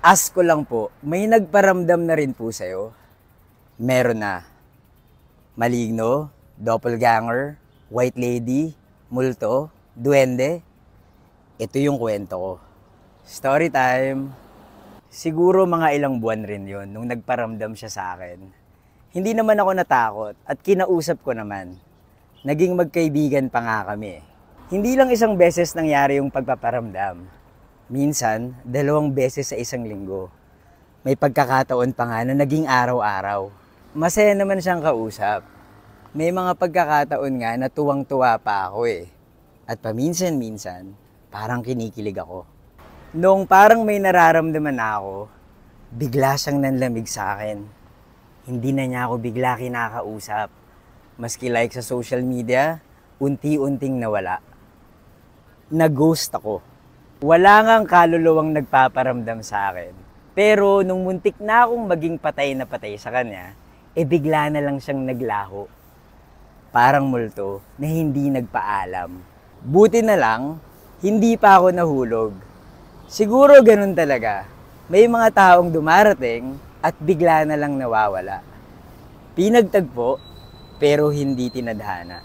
Ask ko lang po, may nagparamdam na rin po sa'yo? Meron na. Maligno, doppelganger, white lady, multo, duwende. Ito yung kwento ko. Story time. Siguro mga ilang buwan rin yon nung nagparamdam siya sa akin. Hindi naman ako natakot at kinausap ko naman. Naging magkaibigan pa nga kami. Hindi lang isang beses nangyari yung pagpaparamdam. Minsan, 2 beses sa isang linggo. May pagkakataon pa nga na naging araw-araw. Masaya naman siyang kausap. May mga pagkakataon nga na tuwang-tuwa pa ako eh. At paminsan-minsan, parang kinikilig ako. Noong parang may nararamdaman na ako, bigla siyang nanlamig sa akin. Hindi na niya ako bigla kinakausap. Maski like sa social media, unti-unting nawala. Nag-ghost ako. Wala ngang kaluluwang nagpaparamdam sa akin. Pero nung muntik na akong maging patay na patay sa kanya, bigla na lang siyang naglaho. Parang multo na hindi nagpaalam. Buti na lang, hindi pa ako nahulog. Siguro ganun talaga. May mga taong dumarating at bigla na lang nawawala. Pinagtagpo, pero hindi tinadhana.